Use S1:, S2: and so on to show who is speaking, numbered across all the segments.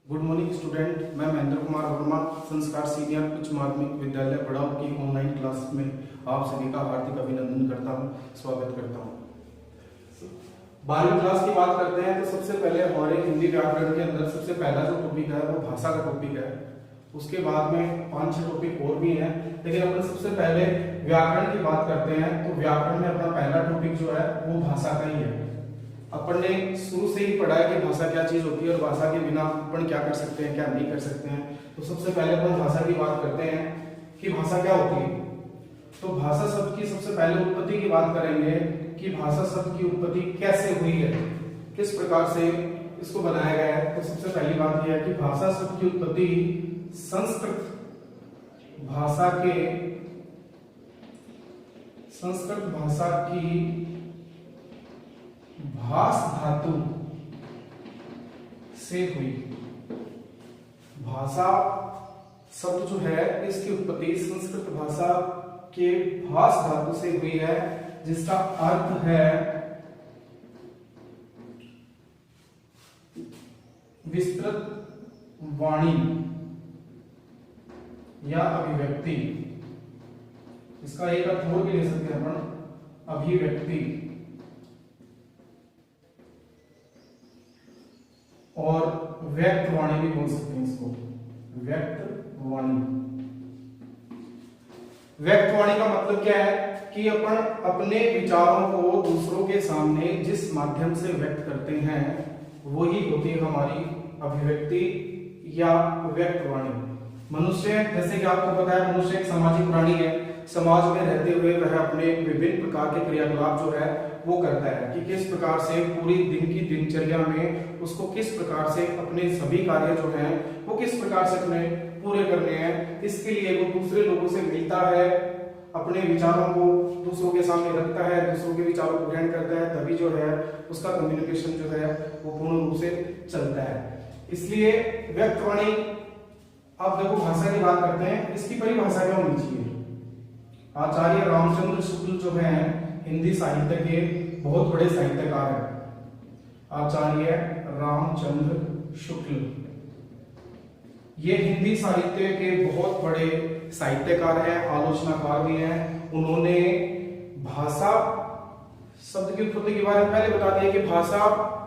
S1: Good morning student, मैं महेंद्र कुमार वर्मा संस्कार senior उच्च माध्यमिक विद्यालय बड़ाव की ऑनलाइन क्लास में आप सभी का हार्दिक अभिनंदन करता हूं, स्वागत करता हूं। 12वीं क्लास की बात करते हैं तो सबसे पहले हमारे हिंदी व्याकरण के अंदर सबसे पहला जो टॉपिक है वो भाषा का टॉपिक है। उसके बाद में 5-6 टॉपिक और भी हैं, लेकिन अपन सबसे पहले व्याकरण की बात करते हैं। तो व्याकरण में अपना पहला टॉपिक जो है वो भाषा का ही है। अपन ने शुरू से ही पढ़ा है कि भाषा क्या चीज होती है और भाषा के बिना अपन क्या कर सकते हैं, क्या नहीं कर सकते हैं। तो सबसे पहले अपन भाषा की बात करते हैं कि भाषा क्या होती है। तो भाषा शब्द की सबसे पहले उत्पत्ति की बात करेंगे कि भाषा शब्द की उत्पत्ति कैसे हुई है, किस प्रकार से इसको बनाया गया है। तो सबसे पहली बात यह है कि भाषा शब्द की उत्पत्ति संस्कृत भाषा की भास धातु से हुई। भाषा शब्द जो है इसकी उत्पत्ति संस्कृत भाषा के भास धातु से हुई है, जिसका अर्थ है विस्तृत वाणी या अभिव्यक्ति। इसका एक अर्थ और भी ले सकते हैं अपन, अभिव्यक्ति और व्यक्त वाणी भी बोल सकते हैं इसको, व्यक्त वाणी। व्यक्त वाणी का मतलब क्या है कि अपन अपने विचारों को दूसरों के सामने जिस माध्यम से व्यक्त करते हैं वही होती है हमारी अभिव्यक्ति या व्यक्त वाणी। मनुष्य, जैसे कि आपको पता है, मनुष्य एक सामाजिक प्राणी है। समाज में रहते हुए वह अपने विभिन्न प्रकार के क्रियाकलाप जो है वो करता है कि किस प्रकार से पूरी दिन की दिनचर्या में उसको किस प्रकार से अपने सभी कार्य जो हैं वो किस प्रकार से अपने पूरे करने हैं। इसके लिए वो दूसरे लोगों से मिलता है, अपने विचारों को दूसरों के सामने रखता है, दूसरों के विचारों को ग्रहण करता है, तभी जो है उसका कम्युनिकेशन जो है वो पूर्ण रूप से चलता है। इसलिए व्यक्त वाणी, अब देखो भाषा की बात करते हैं, इसकी परिभाषा क्या होनी चाहिए। आचार्य रामचंद्र शुक्ल जो है हिंदी साहित्य के बहुत बड़े साहित्यकार हैं। आचार्य रामचंद्र शुक्ल ये हिंदी साहित्य के बहुत बड़े साहित्यकार हैं, आलोचनाकार भी हैं। उन्होंने भाषा शब्द की उत्पत्ति के बारे में पहले बता दिया कि भाषा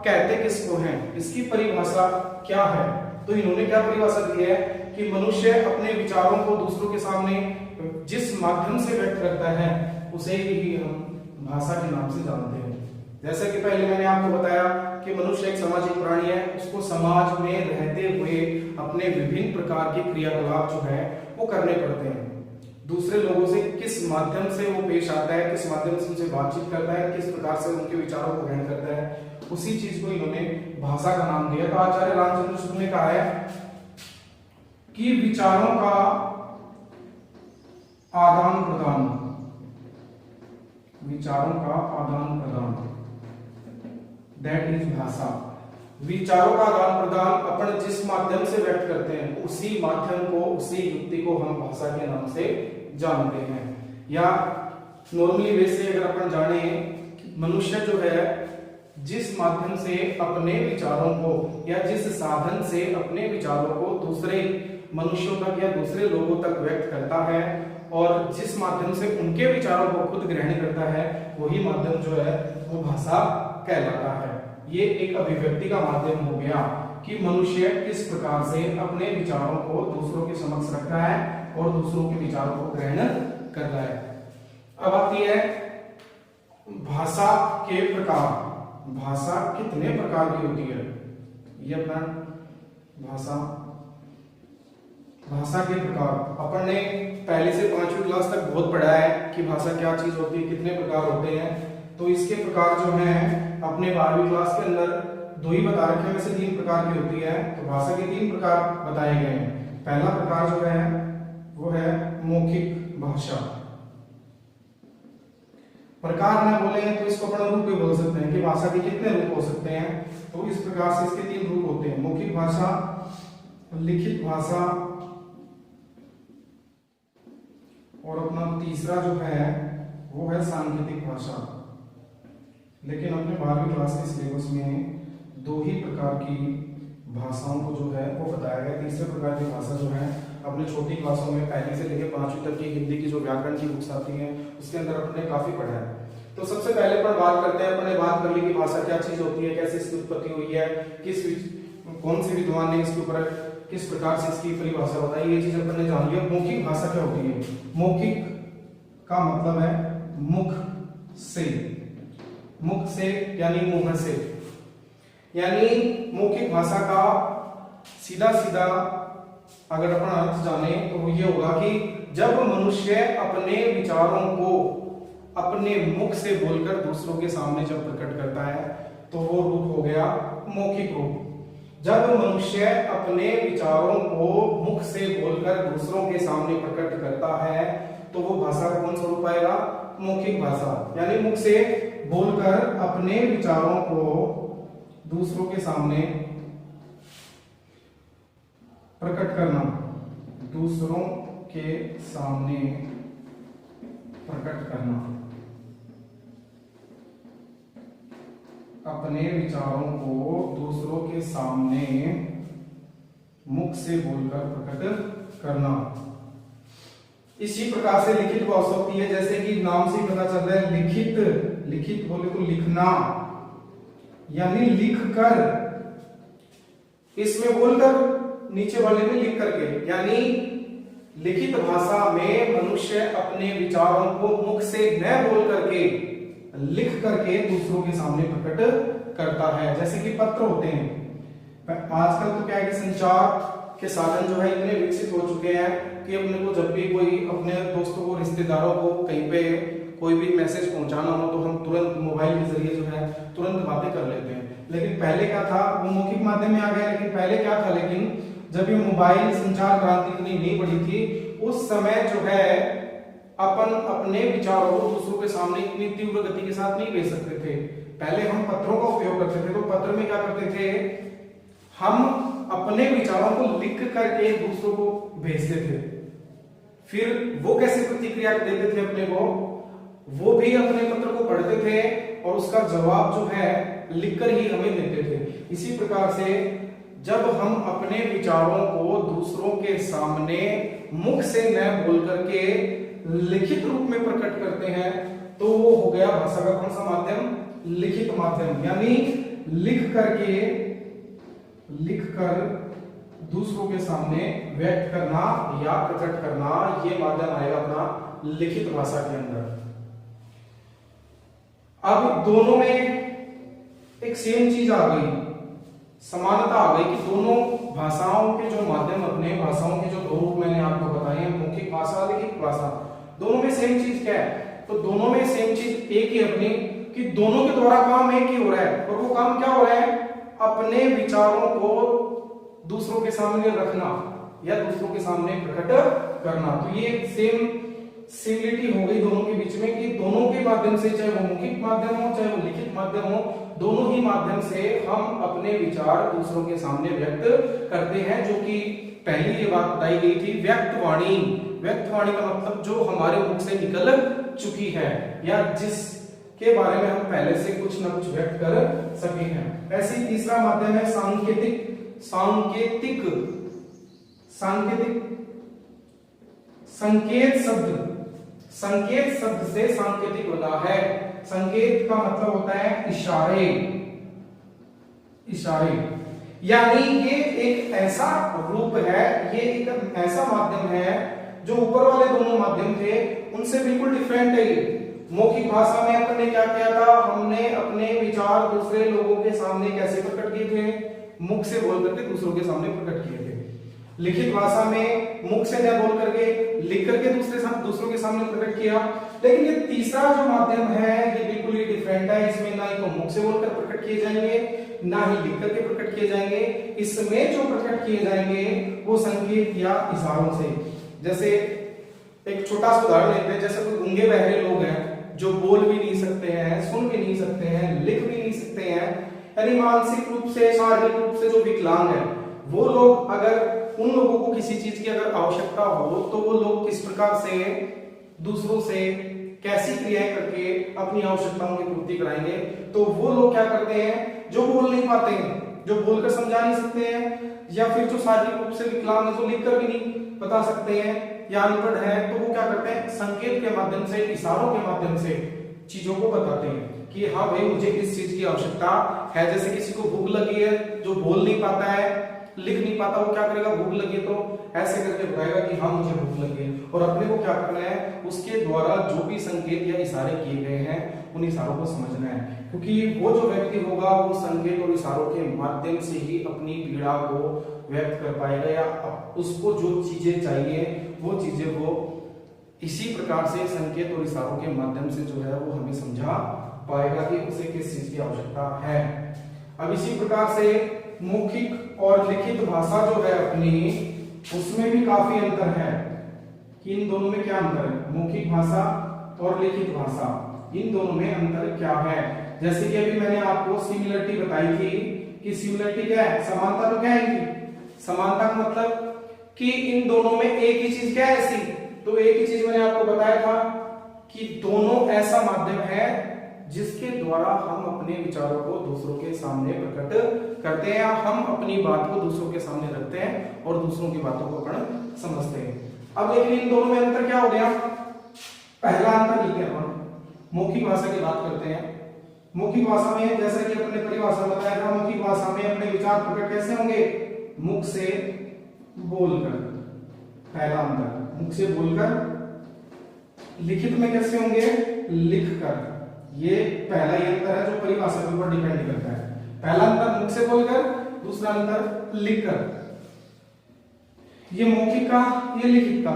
S1: कहते किसको हैं, इसकी परिभाषा क्या है। तो इन्होंने क्या परिभाषा दी है कि मनुष्य अपने विचारों को दूसरों के सामने जिस माध्यम से व्यक्त करता है उसे ही हम भाषा के नाम से जानते हैं। जैसा कि पहले मैंने आपको बताया कि मनुष्य एक सामाजिक प्राणी है, उसको समाज में रहते हुए अपने विभिन्न प्रकार के क्रियाकलाप जो है वो करने पड़ते हैं। दूसरे लोगों से किस माध्यम से वो पेश आता है, किस माध्यम से उनसे बातचीत करता है, किस प्रकार से उनके विचारों को ग्रहण करता है, उसी चीज को इन्होंने भाषा का नाम दिया। तो आचार्य रामचंद्र शुक्ल ने कहा है कि विचारों का आदान प्रदान, विचारों का आदान प्रदान, दैट इज भाषा। विचारों का आदान प्रदान अपन जिस माध्यम से व्यक्त करते हैं उसी माध्यम को, उसी युक्ति को हम भाषा के नाम से जानते हैं। या नॉर्मली वैसे अगर अपन जाने, मनुष्य जो है जिस माध्यम से अपने विचारों को या जिस साधन से अपने विचारों को दूसरे मनुष्यों तक या दूसरे लोगों तक व्यक्त करता है और जिस माध्यम से उनके विचारों को खुद ग्रहण करता है वही माध्यम जो है वो भाषा कहलाता है। ये एक अभिव्यक्ति का माध्यम हो गया कि मनुष्य किस प्रकार से अपने विचारों को दूसरों के समक्ष रखता है और दूसरों के विचारों को ग्रहण करता है। अब आती है भाषा के प्रकार। भाषा कितने प्रकार की होती है, ये अपना भाषा के प्रकार। अपन ने पहले से 5वीं क्लास तक बहुत पढ़ा है कि भाषा क्या चीज होती है, कितने प्रकार होते हैं। तो इसके प्रकार जो हैं अपने 12वीं क्लास के अंदर 2 ही बता रखे हैं, वैसे 3 प्रकार की होती है। तो भाषा के 3 प्रकार बताए गए हैं। पहला प्रकार जो है वो है मौखिक भाषा। प्रकार ना बोले तो इसको अपन रूप भी बोल सकते हैं कि भाषा के कितने रूप हो सकते हैं। तो इस प्रकार से इसके 3 रूप होते हैं, मौखिक भाषा, लिखित भाषा और अपना तीसरा जो है वो है सांकेतिक भाषा। लेकिन अपने 12वीं क्लास के सिलेबस में दो ही प्रकार की भाषाओं को जो है वो बताया गया। तीसरे प्रकार की भाषा जो है अपने छोटी क्लासों में पहली से लेकर 5वीं तक की हिंदी की जो व्याकरण की बुक्स आती हैं उसके अंदर अपने काफी पढ़ा है। तो सबसे पहले अपन बात करते हैं, अपने बात कर ली कि भाषा क्या चीज होती है, कैसे इसकी उत्पत्ति हुई है, कौन से विद्वान ने इसके ऊपर किस प्रकार से इसकी परिभाषा बताई, ये चीज अपन ने जान लिया। मौखिक भाषा क्या होती है? मौखिक का मतलब है मुख से, मुख से यानी मुंह से, यानी मौखिक भाषा का सीधा सीधा अगर अपन अर्थ जाने तो वो ये होगा कि जब मनुष्य अपने विचारों को अपने मुख से बोलकर दूसरों के सामने जब प्रकट करता है तो वो रूप हो गया मौखिक रूप। जब मनुष्य अपने विचारों को मुख से बोलकर दूसरों के सामने प्रकट करता है तो वो भाषा का कौन सा रूप आएगा? मौखिक भाषा, यानी मुख से बोलकर अपने विचारों को दूसरों के सामने प्रकट करना, दूसरों के सामने प्रकट करना, अपने विचारों को दूसरों के सामने मुख से बोलकर प्रकट करना। इसी प्रकार से लिखित भाषा होती है, जैसे कि नाम से ही पता चल रहा है लिखित, लिखित बोले तो लिखना, यानी लिख कर, इसमें बोलकर नीचे वाले में लिख करके, यानी लिखित भाषा में मनुष्य अपने विचारों को मुख से न बोल करके लिख करके दूसरों के सामने प्रकट करता है। जैसे कि पत्र होते हैं, आजकल तो क्या है कि संचार के साधन जो है इतने विकसित हो चुके हैं कि अपने को जब भी कोई अपने दोस्तों को, रिश्तेदारों को कहीं पे कोई भी मैसेज पहुंचाना हो तो हम तुरंत मोबाइल के जरिए जो है तुरंत बातें कर लेते हैं। लेकिन पहले क्या था, वो मौखिक माध्यम में आ गया, लेकिन पहले क्या था, लेकिन जब ये मोबाइल संचार क्रांति इतनी नहीं बढ़ी थी उस समय जो है अपन अपने विचारों को दूसरों के सामने इतनी तीव्र गति के साथ नहीं भेज सकते थे। पहले हम पत्रों का उपयोग करते थे, तो पत्र में क्या करते थे, हम अपने विचारों को लिख करके दूसरों को भेजते थे। फिर वो कैसे प्रतिक्रिया देते थे अपने को, वो भी अपने पत्र को पढ़ते थे और उसका जवाब जो है लिखकर ही हमें देते थे। इसी प्रकार से जब हम अपने विचारों को दूसरों के सामने मुख से न बोल करके लिखित रूप में प्रकट करते हैं तो वो हो गया भाषा का कौन सा माध्यम? लिखित माध्यम, यानी लिख कर दूसरों के सामने व्यक्त करना या प्रकट करना, ये माध्यम आएगा अपना लिखित भाषा के अंदर। अब दोनों में एक सेम चीज आ गई, समानता आ गई कि दोनों भाषाओं के जो माध्यम, अपने भाषाओं के जो दो रूप मैंने आपको बताए हैं, मौखिक भाषा, लिखित भाषा, दोनों में सेम चीज क्या है? तो दोनों में सेम चीज एक ही अपनी कि दोनों के द्वारा काम एक ही हो रहा है, और वो काम क्या हो रहा है? अपने विचारों को दूसरों के सामने रखना या दूसरों के सामने प्रकट करना। तो ये सेम सिमिलिटी हो गई दोनों के बीच में कि दोनों के माध्यम से, चाहे वो मौखिक माध्यम हो चाहे वो लिखित माध्यम हो, दोनों ही माध्यम से हम अपने विचार दूसरों के सामने व्यक्त करते हैं। जो कि पहली ये बात बताई गई थी, व्यक्तवाणी। व्यक्तवाणी का मतलब जो हमारे मुख से निकल चुकी है या जिसके बारे में हम पहले से कुछ ना कुछ व्यक्त कर सके हैं। ऐसे ही तीसरा माध्यम है सांकेतिक। सांकेतिक, सांकेतिक, संकेत शब्द, संकेत शब्द से सांकेतिक बना है। संकेत का मतलब होता है इशारे, इशारे, यानी ये एक ऐसा रूप है, ये एक ऐसा माध्यम है जो ऊपर वाले दोनों माध्यम थे उनसे बिल्कुल डिफरेंट है। ये मौखिक भाषा में अपन ने क्या किया था, हमने अपने विचार दूसरे लोगों के सामने कैसे प्रकट किए थे? मुख से बोल करके दूसरों के सामने प्रकट किए थे। लिखित भाषा में मुख से न बोल करके लिख करके दूसरों के सामने प्रकट किया। लेकिन ये तीसरा जो माध्यम है ये बिल्कुल ही डिफरेंट है। इसमें ना ही तो मुख से बोलकर प्रकट किए जाएंगे, ना ही लिख करके प्रकट किए जाएंगे। इसमें जो प्रकट किए जाएंगे वो संकेत या इशारों से। जैसे एक छोटा सा उदाहरण लेते हैं, जैसे कोई गूंगे बहरे लोग हैं जो बोल भी नहीं सकते हैं, सुन भी नहीं सकते हैं, लिख भी नहीं सकते हैं, यानी मानसिक रूप से, शारीरिक रूप से जो विकलांग है, वो लोग अगर उन लोगों को किसी चीज की अगर आवश्यकता हो तो वो लोग किस प्रकार से दूसरों से कैसी क्रियाएं करके अपनी आवश्यकताओं की पूर्ति कराएंगे? तो वो लोग क्या करते हैं, जो बोल नहीं पाते हैं जो बोलकर समझा नहीं सकते हैं, या फिर जो शारीरिक रूप से विकलांग है, जो लिखकर भी नहीं बता सकते हैं या अनपढ़ है, तो वो क्या करते हैं, संकेत के माध्यम से, इशारों के माध्यम से चीजों को बताते हैं कि हाँ भाई मुझे इस चीज की आवश्यकता है। जैसे किसी को भूख लगी है, जो बोल नहीं पाता है, लिख नहीं पाता, वो क्या करेगा, भूख लगी तो ऐसे करके बताएगा कि हाँ मुझे भूख लगी है। और अपने को क्या करना है, उसके द्वारा जो भी संकेत या इशारे किए गए हैं उन इशारों को समझना है, क्योंकि वो जो व्यक्ति होगा वो संकेत और इशारों के माध्यम से ही अपनी पीड़ा को व्यक्त कर पाएगा, या उसको जो चीजें चाहिए वो चीजें वो इसी प्रकार से संकेत और इशारों के माध्यम से जो है वो हमें समझा पाएगा कि उसे किस चीज की आवश्यकता है। अब इसी प्रकार से मौखिक और लिखित भाषा जो है अपनी, उसमें भी काफी अंतर है कि इन दोनों में क्या अंतर है, मौखिक भाषा और लिखित भाषा, इन दोनों में अंतर क्या है। जैसे कि अभी मैंने आपको सिमिलरिटी बताई थी कि सिमिलरिटी क्या है, समानता तो क्या है इनकी, समानता का मतलब कि इन दोनों में एक ही चीज क्या है ऐसी, तो एक ही चीज मैंने आपको बताया था कि दोनों ऐसा माध्यम है जिसके द्वारा हम अपने विचारों को दूसरों के सामने प्रकट करते हैं, या हम अपनी बात को दूसरों के सामने रखते हैं और दूसरों की बातों को अपन समझते हैं। अब लेकिन इन दोनों में अंतर क्या हो गया, पहला अंतर लिखते हैं अपन, मौखिक भाषा की बात करते हैं। मौखिक भाषा में जैसा कि अपने परिभाषा बताया था, मौखिक भाषा में अपने विचार प्रकट कैसे होंगे, मुख से बोलकर, पहला अंतर मुख से बोलकर। लिखित में कैसे होंगे, लिखकर। ये पहला ही अंतर है जो परिभाषा के ऊपर डिपेंड करता है। पहला अंतर मुख से बोलकर, दूसरा अंतर लिखकर। ये मौखिक का, ये लिखित का।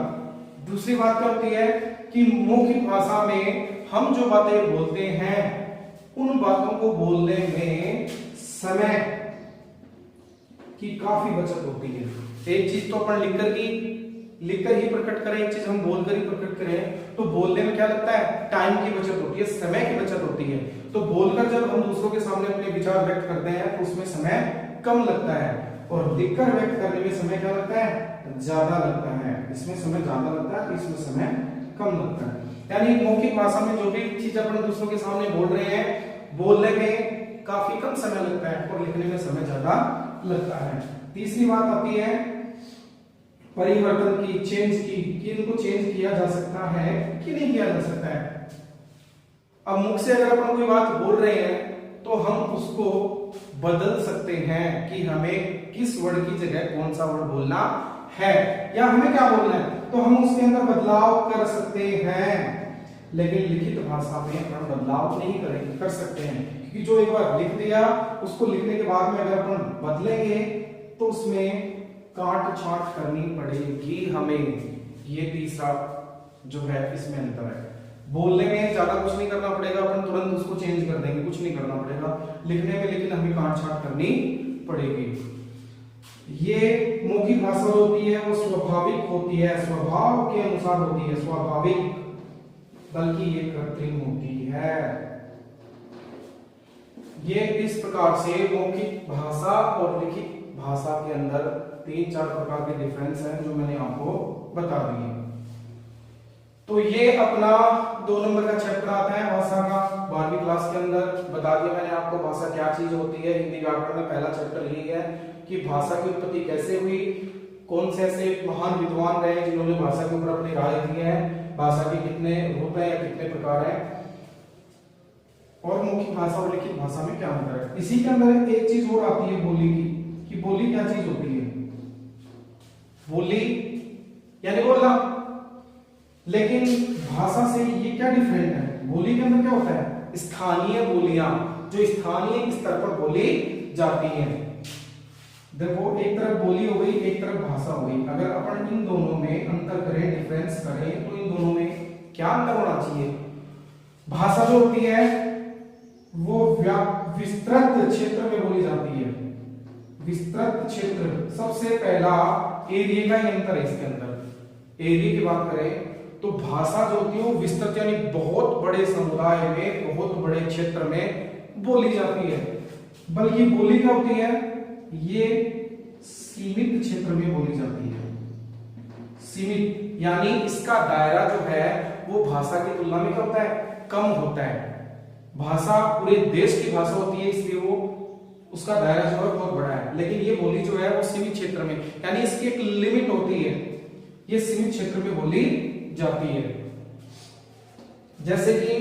S1: दूसरी बात क्या होती है कि मौखिक भाषा में हम जो बातें बोलते हैं उन बातों को बोलने में समय की काफी बचत होती है। एक चीज तो अपन लिखकर ही प्रकट करें, एक चीज हम बोलकर ही प्रकट करें, तो बोलने में क्या लगता है, टाइम की बचत होती है, समय की बचत होती है। तो बोलकर जब हम दूसरों के सामने अपने विचार व्यक्त करते हैं तो उसमें समय कम लगता है, और लिखकर व्यक्त करने में समय क्या लगता है, ज्यादा लगता है। इसमें समय ज्यादा लगता है, इसमें समय कम लगता है। यानी मौखिक भाषा में जो भी चीज अपन दूसरों के सामने बोल रहे हैं, बोलने में काफी कम समय लगता है और लिखने में समय ज्यादा लगता है। तीसरी बात आती है परिवर्तन की, चेंज की, कि इनको चेंज किया जा सकता है कि नहीं किया जा सकता है। अब मुख से अगर अपन कोई बात बोल रहे हैं तो हम उसको बदल सकते हैं कि हमें किस वर्ड की जगह कौन सा वर्ड बोलना है, या हमें क्या बोलना है, तो हम उसके अंदर बदलाव कर सकते हैं। लेकिन लिखित भाषा में अपन बदलाव नहीं कर सकते हैं, क्योंकि जो एक बार लिख दिया उसको लिखने के बाद में अगर अपन बदलेंगे तो उसमें काट छांट करनी पड़ेगी हमें। ये तीसरा जो है इसमें अंतर है। बोलने में ज्यादा कुछ नहीं करना पड़ेगा, अपन तुरंत उसको चेंज कर देंगे, कुछ नहीं करना पड़ेगा। लिखने में लेकिन हमें काट छांट करनी पड़ेगी। ये मौखिक भाषा होती है वो स्वाभाविक होती है, स्वभाव के अनुसार होती है, स्वाभाविक, बल्कि ये कृत्रिम होती है। ये इस प्रकार से मौखिक भाषा और लिखित भाषा के अंदर 3-4 प्रकार के डिफरेंस हैं जो मैंने आपको बता दिए। तो ये अपना 2 नंबर का चैप्टर आता है भाषा का, 12वीं क्लास के अंदर। बता दिया मैंने आपको भाषा क्या चीज होती है। हिंदी व्याकरण में पहला चैप्टर यही है कि भाषा की उत्पत्ति कैसे हुई, कौन से ऐसे महान विद्वान रहे जिन्होंने भाषा के ऊपर अपनी राय दी है, भाषा के कितने रूप हैं या कितने प्रकार हैं, और मौखिक भाषा और लिखित भाषा में क्या अंतर है। इसी के अंदर एक चीज और आती है बोली की, कि बोली क्या चीज होती है। बोली यानी बोलना, लेकिन भाषा से ये क्या डिफरेंट है, बोली के अंदर क्या होता है, स्थानीय बोलियां, जो स्थानीय स्तर पर बोली जाती हैं। देखो एक तरफ बोली हो गई, एक तरफ भाषा हो गई। अगर अपन इन दोनों में अंतर करें, डिफरेंस करें, तो इन दोनों में क्या अंतर होना चाहिए। भाषा जो होती है वो विस्तृत क्षेत्र में बोली जाती है, विस्तृत क्षेत्र। सबसे पहला एरिया का ही अंतर है इसके अंदर। एरिया की बात करें तो भाषा जो होती है वो विस्तृत यानी बहुत बड़े समुदाय में, बहुत बड़े क्षेत्र में बोली जाती है, बल्कि बोली क्या होती है, ये सीमित क्षेत्र में बोली जाती है। सीमित यानी इसका दायरा जो है वो भाषा की तुलना में क्या होता है, कम होता है। भाषा पूरे देश की भाषा होती है, इसलिए वो उसका दायरा जो है बहुत बड़ा है, लेकिन ये बोली जो है वो सीमित क्षेत्र में, यानी इसकी एक लिमिट होती है, ये सीमित क्षेत्र में बोली जाती है। जैसे कि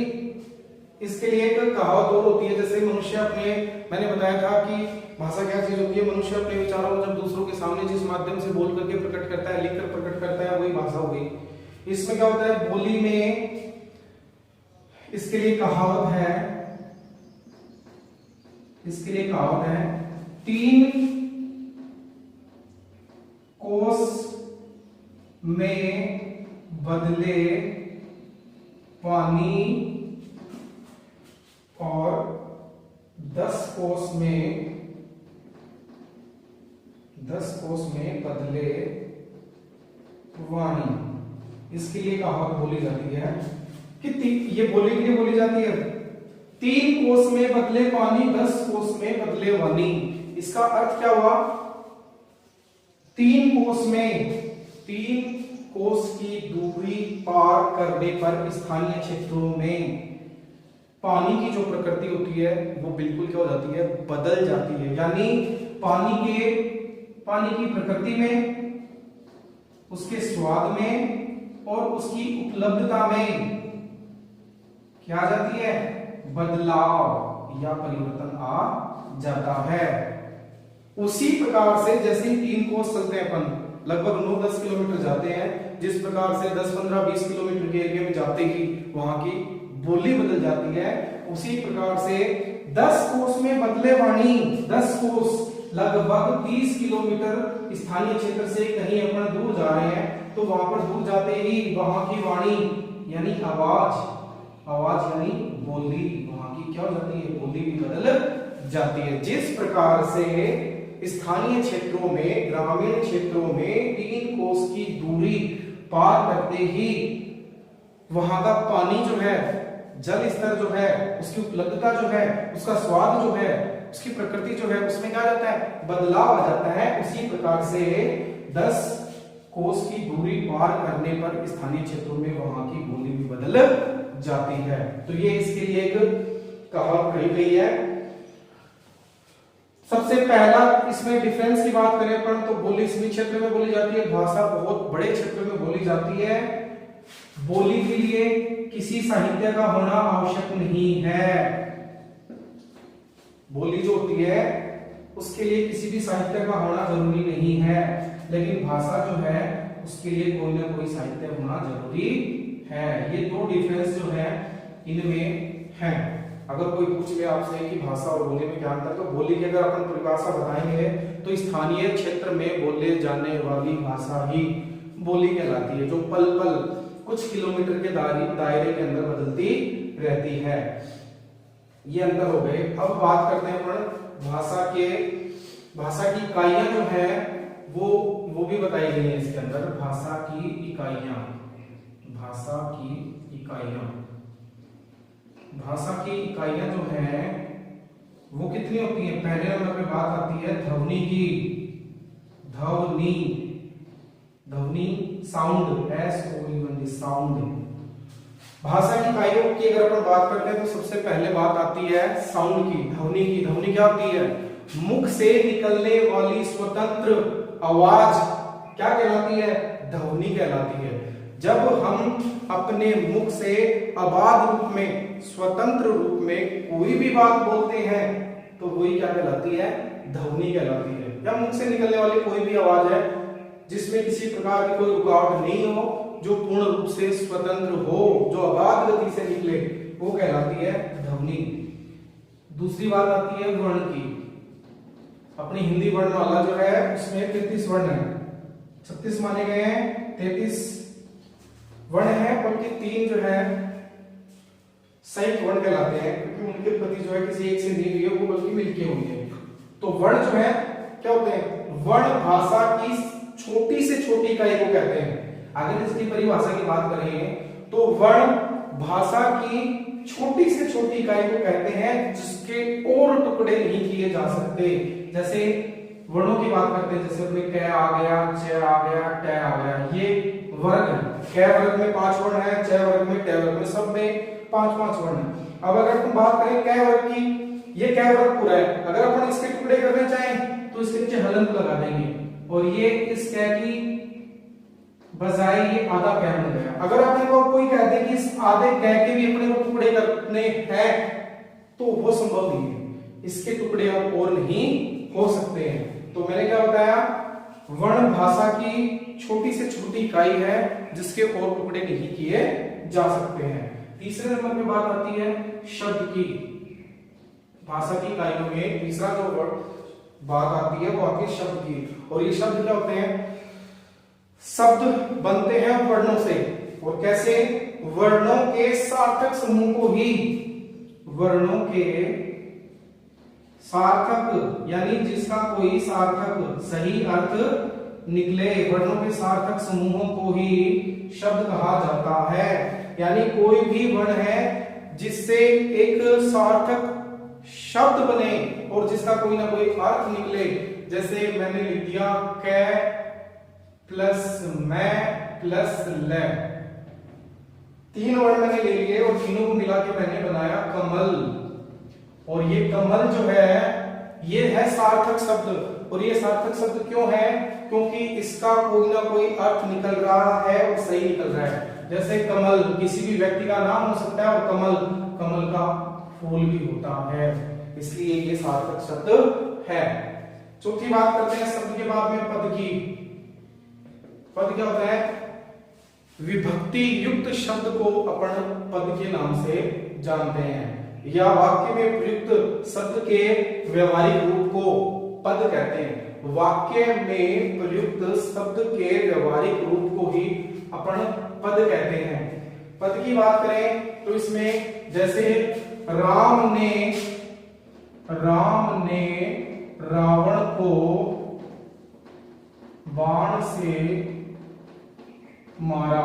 S1: इसके लिए एक कहावत और होती है, जैसे मनुष्य अपने, मैंने बताया था कि भाषा क्या चीज होती है, मनुष्य अपने विचारों को जब दूसरों के सामने जिस माध्यम से बोल करके प्रकट करता है, लिखकर प्रकट करता है, वही भाषा हो गई। इसमें क्या होता है, बोली में इसके लिए कहावत है, इसके लिए कहावत है, 3 कोस में बदले पानी और 10 कोस में बदले वाणी। इसके लिए कहावत बोली जाती है कि ये बोली के लिए बोली जाती है, 3 कोस में बदले पानी, 10 कोस में बदले वाणी। इसका अर्थ क्या हुआ, 3 कोस की दूरी पार करने पर स्थानीय क्षेत्रों में पानी की जो प्रकृति होती है वो बिल्कुल क्या हो जाती है, बदल जाती है। यानी पानी की प्रकृति में, उसके स्वाद में और उसकी उपलब्धता में क्या आ जाती है, बदलाव या परिवर्तन आ जाता है। उसी प्रकार से जैसे 3 कोस चलते हैं अपन, लगभग 9-10 किलोमीटर जाते हैं, जिस प्रकार से 10, 15, 20 किलोमीटर के एरिया में जाते ही वहां की बोली बदल जाती है, उसी प्रकार से 10 कोस में बदले वाणी, 10 कोस लगभग 30 किलोमीटर स्थानीय क्षेत्र से कहीं अपन दूर जा रहे हैं, तो वहां पर दूर जाते ही वहां की वाणी यानी आवाज यानी बोली, वहां की क्या हो जाती है, बोली भी बदल जाती है। जिस प्रकार से स्थानीय क्षेत्रों में, ग्रामीण क्षेत्रों में 3 कोस की दूरी पार करते ही वहां का पानी जो है, जल स्तर जो है, उसकी उपलब्धता जो है, उसका स्वाद जो है, उसकी प्रकृति जो है, उसमें क्या जाता है, बदलाव आ जाता है। उसी प्रकार से 10 कोस की दूरी पार करने पर स्थानीय क्षेत्रों में वहां की बोली भी बदल जाती है। तो ये इसके लिए एक कहावत कही गई है। सबसे पहला इसमें डिफरेंस की बात करें अपन, तो बोली सीमित क्षेत्र में बोली जाती है, भाषा बहुत बड़े क्षेत्र में बोली जाती है। बोली के लिए किसी साहित्य का होना आवश्यक नहीं है। बोली जो होती है उसके लिए किसी भी साहित्य का होना जरूरी नहीं है, लेकिन भाषा जो है उसके लिए कोई ना कोई साहित्य होना जरूरी है। ये 2 डिफरेंस जो है इनमें है। अगर कोई पूछ ले आपसे कि भाषा और बोली में क्या अंतर, तो बोली की अगर अपन परिभाषा बताएंगे तो स्थानीय क्षेत्र में बोले जाने वाली भाषा ही बोली कहलाती है, जो पल पल कुछ किलोमीटर के दायरे के अंदर बदलती रहती है। ये अंतर हो गए। अब बात करते हैं अपन भाषा की इकाइयां जो है वो भी बताई गई है इसके अंदर। भाषा की इकाइयां जो है वो कितनी होती है। पहले नंबर पे बात आती है ध्वनि की। ध्वनि साउंड, SOUND, साउंड। भाषा की इकाइयों की अगर अपन बात करते हैं तो सबसे पहले बात आती है साउंड की, ध्वनि की। ध्वनि क्या होती है, मुख से निकलने वाली स्वतंत्र आवाज क्या कहलाती है, ध्वनि कहलाती है। जब हम अपने मुख से अबाध रूप में, स्वतंत्र रूप में कोई भी बात बोलते हैं तो वही क्या कहलाती है, ध्वनि कहलाती है। या मुख से निकलने वाली कोई भी आवाज है जिसमें किसी प्रकार की कोई रुकावट नहीं हो, जो पूर्ण रूप से स्वतंत्र हो, जो अबाध गति से निकले, वो कहलाती है ध्वनि। दूसरी बात आती है वर्ण की। अपनी हिंदी वर्णमाला जो है उसमें 33 वर्ण है, 36 माने गए हैं, 33 वर्ण है, बल्कि 3 जो है संयुक्त वर्ण कहलाते हैं, क्योंकि उनके प्रति जो है किसी एक से नहीं हुई है, वो बल्कि मिलके हुई है। तो वर्ण जो है क्या होते हैं, वर्ण भाषा की छोटी से छोटी इकाई को कहते हैं। अगर इसकी परिभाषा की बात करें तो वर्ण भाषा की छोटी से छोटी इकाई को कहते हैं जिसके और टुकड़े नहीं किए जा सकते। जैसे वर्णों की बात करते हैं, जैसे कोई क आ गया, च आ गया, ट आ गया, ये वर्ग है। क वर्ग में 5 वर्ण है, च वर्ग में, ट वर्ग में, सब में 5-5 वर्ण है। अब अगर तुम बात करें क वर्ग की, ये क वर्ग पूरा है, अगर अपन इसके टुकड़े करने चाहें तो इसके नीचे हलंत लगा देंगे और ये इस कै की बजाय ये आधा कै बन गया। अगर अपने को कोई कहते हैं कि इस आधे कै के भी अपने को टुकड़े करने हैं तो वो संभव नहीं है, इसके टुकड़े अब और नहीं हो सकते हैं। तो मैंने क्या बताया, वर्ण भाषा की छोटी से छोटी इकाई है जिसके और टुकड़े नहीं किए जा सकते हैं। तीसरे नंबर पे बात आती है शब्द की। भाषा की इकाइयों में तीसरा जो बात आती है वो आती है शब्द की। और ये शब्द क्या होते हैं, शब्द बनते हैं वर्णों से। और कैसे, वर्णों के सार्थक समूह को ही, वर्णों के सार्थक यानी जिसका कोई सार्थक सही अर्थ निकले, वर्णों के सार्थक समूहों को ही शब्द कहा जाता है। यानी कोई भी वर्ण है जिससे एक सार्थक शब्द बने और जिसका कोई ना कोई अर्थ निकले। जैसे मैंने लिख दिया कै प्लस मैं प्लस ले, तीन वर्ण मैंने ले लिए और तीनों को मिला के मैंने बनाया कमल। और ये कमल जो है ये है सार्थक शब्द। और ये सार्थक शब्द क्यों है, क्योंकि इसका कोई ना कोई अर्थ निकल रहा है और सही निकल रहा है। जैसे कमल किसी भी व्यक्ति का नाम हो सकता है और कमल कमल का फूल भी होता है, इसलिए ये सार्थक शब्द है। चौथी बात करते हैं शब्द के बाद में पद की। पद क्या होता है, विभक्ति युक्त शब्द को अपन पद के नाम से जानते हैं, या वाक्य में प्रयुक्त शब्द के व्यवहारिक रूप को पद कहते हैं। वाक्य में प्रयुक्त शब्द के व्यवहारिक रूप को ही अपन पद कहते हैं। पद की बात करें तो इसमें जैसे राम ने रावण को बाण से मारा,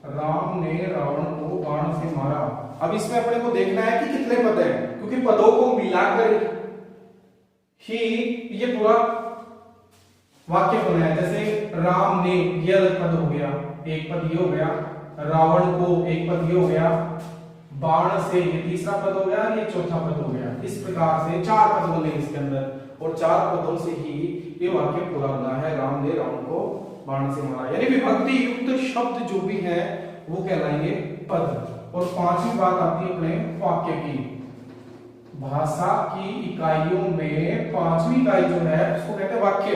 S1: राम ने रावण को बाण से मारा। अब इसमें अपने को देखना है कि कितने पद हैं, क्योंकि पदों को मिलाकर ही ये पूरा वाक्य बना है। जैसे राम ने, ये अलग पद हो गया, एक पद ये हो गया, रावण को एक पद ये हो गया, बाण से ये तीसरा पद हो गया, ये चौथा पद हो गया। इस प्रकार से चार पद बने इसके अंदर और चार पदों से ही ये वाक्य पूरा बना है, राम ने रावण को बाण से मारा। यानी विभक्ति युक्त शब्द जो भी है वो कहलाएंगे पद। और पांचवी बात आती है अपने वाक्य की। भाषा की इकाइयों में पांचवी इकाई जो है उसको कहते हैं वाक्य।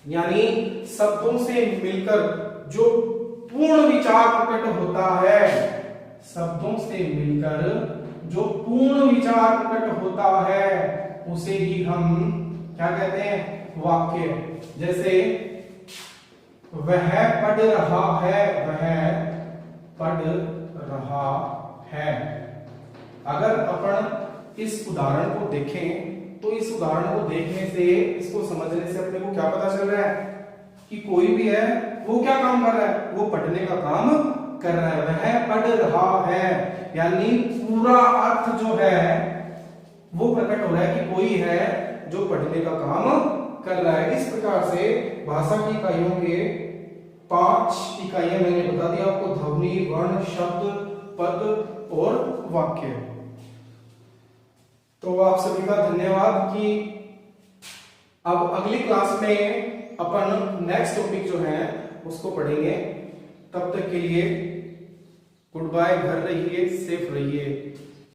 S1: यानी शब्दों से मिलकर जो पूर्ण विचार प्रकट होता है, शब्दों से मिलकर जो पूर्ण विचार प्रकट होता है उसे ही हम क्या कहते हैं, वाक्य। जैसे वह पढ़ रहा है, वह पढ़ रहा है। अगर अपन इस उदाहरण को देखें तो इस उदाहरण को देखने से, इसको समझने से अपने को क्या पता चल रहा है कि कोई भी है वो क्या काम कर रहा है, वो पढ़ने का काम कर रहा है। वह पढ़ रहा है यानी पूरा अर्थ जो है वो प्रकट हो रहा है कि कोई है जो पढ़ने का काम कर रहा है। इस प्रकार से भाषा की इकाइयों के 5 इकाइयां मैंने बता दिया आपको, ध्वनि, वर्ण, शब्द, पद और वाक्य। तो आप सभी का धन्यवाद कि अब अगली क्लास में अपन नेक्स्ट टॉपिक जो है उसको पढ़ेंगे। तब तक के लिए गुड बाय, घर रहिए, सेफ रहिए।